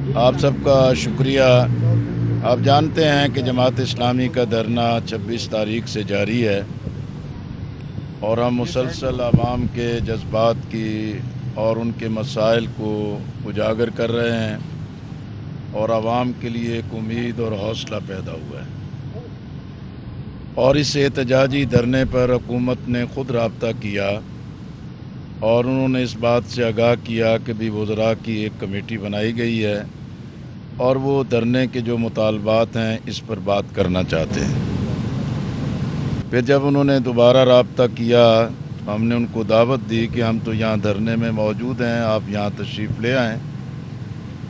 आप सबका शुक्रिया। आप जानते हैं कि जमात इस्लामी का धरना 26 तारीख से जारी है और हम मुसलसल आवाम के जज्बात की और उनके मसाइल को उजागर कर रहे हैं और आवाम के लिए एक उम्मीद और हौसला पैदा हुआ है। और इस एहतजाजी धरने पर हुकूमत ने ख़ुद राब्ता किया और उन्होंने इस बात से आगाह किया कि भी वज़रा की एक कमेटी बनाई गई है और वो धरने के जो मुतालबात हैं इस पर बात करना चाहते हैं। फिर जब उन्होंने दोबारा राब्ता किया तो हमने उनको दावत दी कि हम तो यहाँ धरने में मौजूद हैं, आप यहाँ तशरीफ़ ले आएँ।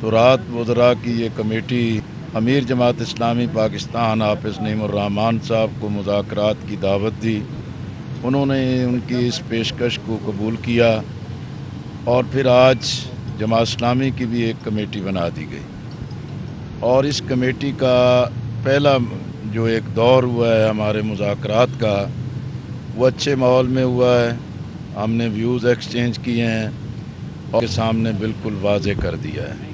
तो रात वज़रा की ये कमेटी अमीर जमात इस्लामी पाकिस्तान हाफ़िज़ नईमुर्रहमान साहब को मुज़ाकरात की दावत दी। उन्होंने उनकी इस पेशकश को कबूल किया और फिर आज जमात इस्लामी की भी एक कमेटी बना दी गई और इस कमेटी का पहला जो एक दौर हुआ है हमारे मुज़ाकरात का, वो अच्छे माहौल में हुआ है। हमने व्यूज़ एक्सचेंज किए हैं और के सामने बिल्कुल वाज़े कर दिया है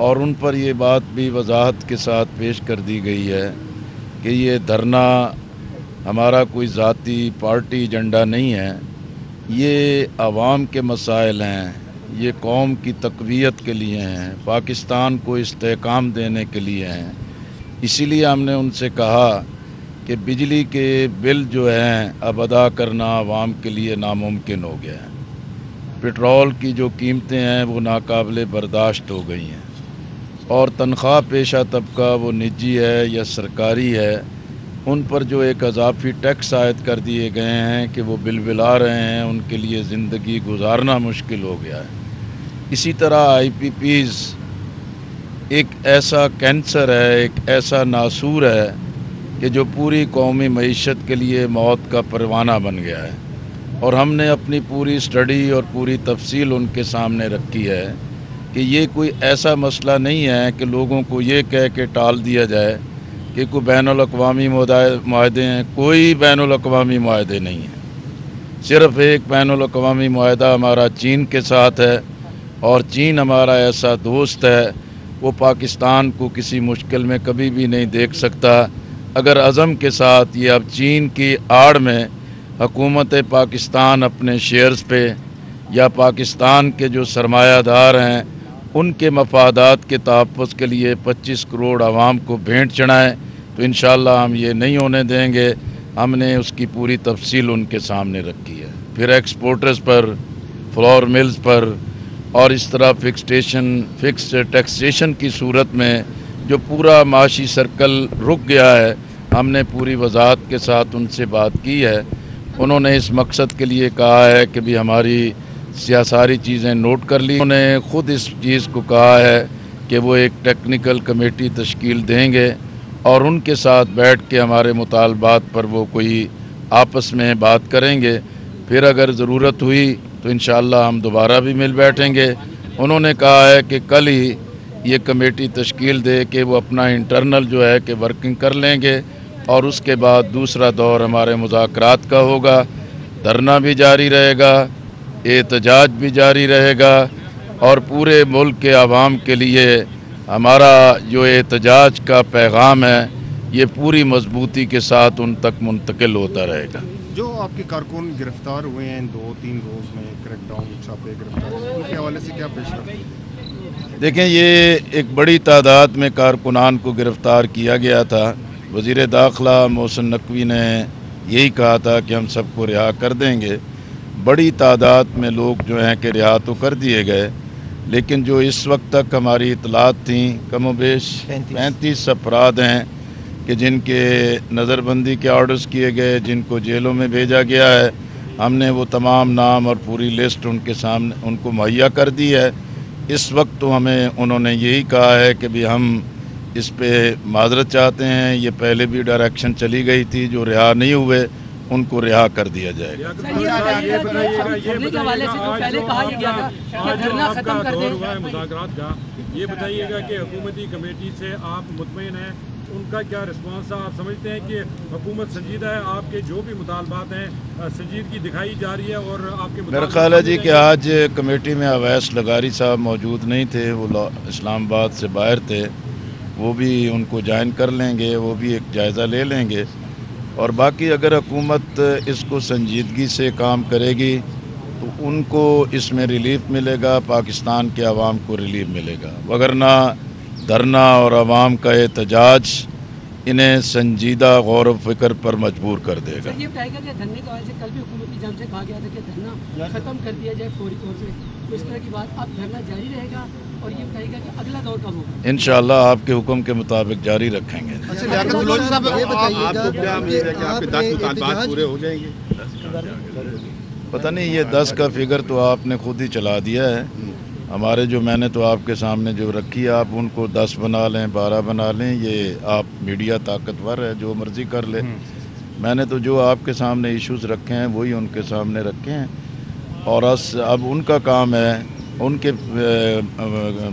और उन पर ये बात भी वजाहत के साथ पेश कर दी गई है कि ये धरना हमारा कोई ज़ाती पार्टी एजेंडा नहीं है, ये आवाम के मसाइल हैं, ये कौम की तक़वियत के लिए हैं, पाकिस्तान को इस्तेहकाम देने के लिए हैं। इसीलिए हमने उनसे कहा कि बिजली के बिल जो हैं अब अदा करना आवाम के लिए नामुमकिन हो गया है। पेट्रोल की जो कीमतें हैं वो नाकाबिले बर्दाश्त हो गई हैं और तनख्वाह पेशा तबका वो निजी है या सरकारी है, उन पर जो एक अजाफी टैक्स आयद कर दिए गए हैं कि वो बिलबिला रहे हैं, उनके लिए ज़िंदगी गुजारना मुश्किल हो गया है। इसी तरह IPPs एक ऐसा कैंसर है, एक ऐसा नासूर है कि जो पूरी कौमी मईशत के लिए मौत का परवाना बन गया है और हमने अपनी पूरी स्टडी और पूरी तफसील उनके सामने रखी है कि ये कोई ऐसा मसला नहीं है कि लोगों को ये कह के टाल दिया जाए कि कोई बैनुल-अक़वामी मुआहदे हैं। कोई बैनुल-अक़वामी मुआहदे नहीं है। सिर्फ़ एक बैनुल-अक़वामी मुआहदा हमारा चीन के साथ है और चीन हमारा ऐसा दोस्त है, वो पाकिस्तान को किसी मुश्किल में कभी भी नहीं देख सकता। अगर अज़म के साथ ये अब चीन की आड़ में हुकूमत पाकिस्तान अपने शेयर्स पे या पाकिस्तान के जो सरमायादार हैं उनके मफादात के तहफ़्फ़ुज़ के लिए 25 करोड़ आवाम को भेंट चढ़ाएँ तो इंशाअल्लाह हम ये नहीं होने देंगे। हमने उसकी पूरी तफसील उनके सामने रखी है। फिर एक्सपोर्टर्स पर, फ्लोर मिल्स पर और इस तरह फिक्स टैक्सेशन की सूरत में जो पूरा माशी सर्कल रुक गया है, हमने पूरी वजाहत के साथ उनसे बात की है। उन्होंने इस मकसद के लिए कहा है कि भी हमारी सारी चीज़ें नोट कर ली। उन्होंने ख़ुद इस चीज़ को कहा है कि वो एक टेक्निकल कमेटी तश्कील देंगे और उनके साथ बैठ के हमारे मुतालबात पर वो कोई आपस में बात करेंगे। फिर अगर ज़रूरत हुई तो इंशाअल्लाह हम दोबारा भी मिल बैठेंगे। उन्होंने कहा है कि कल ही ये कमेटी तश्कील दे के वो अपना इंटरनल जो है कि वर्किंग कर लेंगे और उसके बाद दूसरा दौर हमारे मुज़ाकरात का होगा। धरना भी जारी रहेगा, एहतजाज भी जारी रहेगा और पूरे मुल्क के आवाम के लिए हमारा जो एहतजाज का पैगाम है ये पूरी मजबूती के साथ उन तक मुंतकिल होता रहेगा। जो आपके कारकुन गिरफ्तार हुए हैं 2-3 रोज़ में क्रैकडाउन छापे गिरफ्तार, उनके हवाले से क्या पेश? देखें, ये एक बड़ी तादाद में कारकुनान को गिरफ़्तार किया गया था। वज़ीर दाखिला मोहसिन नकवी ने यही कहा था कि हम सबको रिहा कर देंगे। बड़ी तादाद में लोग जो हैं कि रिहा तो कर दिए गए, लेकिन जो इस वक्त तक हमारी इतलात थी कमोबेश 35 अफराद हैं कि जिनके नज़रबंदी के ऑर्डर्स किए गए, जिनको जेलों में भेजा गया है। हमने वो तमाम नाम और पूरी लिस्ट उनके सामने उनको मुहैया कर दी है। इस वक्त तो हमें उन्होंने यही कहा है कि भी हम इस पे माजरत चाहते हैं। ये पहले भी डायरेक्शन चली गई थी, जो रिहा नहीं हुए उनको रिहा कर दिया जाएगा। ये बताइएगा कि हुकूमती कमेटी से आप मुतमईन हैं ان کا کیا رسپانس تھا؟ آپ سمجھتے ہیں کہ حکومت سنجیدہ ہے، آپ کے جو بھی مطالبات ہیں سنجیدگی دکھائی جا رہی ہے اور آپ کے میرا خیال ہے جی کہ آج کمیٹی میں اویس لغاری صاحب موجود نہیں تھے، وہ اسلام آباد سے باہر تھے، وہ بھی ان کو جوائن کر لیں گے، وہ بھی ایک جائزہ لے لیں گے، اور باقی اگر حکومت اس کو سنجیدگی سے کام کرے گی تو ان کو اس میں ریلیف ملے گا، پاکستان کے عوام کو ریلیف ملے گا، وگرنہ دھرنا اور عوام کا احتجاج انہیں سنجیدہ غور و فکر پر مجبور کر دے گا۔ سر یہ کہے گا کہ دھرنے کے حوالے سے کل بھی حکومت کی جانب سے کہا گیا تھا کہ دھرنا ختم کر دیا جائے فوری طور سے، تو اس طرح کی بات اب دھرنا جاری رہے گا اور یہ کہے گا کہ اگلا دور کب ہوگا؟ انشاءاللہ آپ کے حکم کے مطابق جاری رکھیں گے۔ اچھا لیاقت بلوچ صاحب، آپ کو کیا امید ہے کہ آپ کے 10 مطالبات پورے ہو جائیں گے؟ پتہ نہیں، یہ 10 کا فگر تو آپ نے خود ہی چلا دیا ہے، ہمارے جو میں نے تو آپ کے سامنے جو رکھی ہے، آپ ان کو 10 بنا لیں، 12 بنا لیں، یہ آپ میڈیا طاقتور ہے، جو مرضی کر لے۔ میں نے تو جو آپ کے سامنے ایشوز رکھے ہیں وہی ان کے سامنے رکھے ہیں، اور اب ان کا کام ہے، ان کے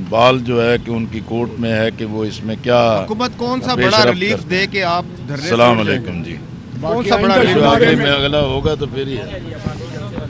بال جو ہے کہ ان کی کورٹ میں ہے کہ وہ اس میں کیا حکومت کون سا پیش بڑا رفت ریلیف کرتے دے کہ آپ دھرنے السلام علیکم جی، کون سا بڑا جو ریلیف آگے میں اگلا ہوگا تو پھر ہی ہے۔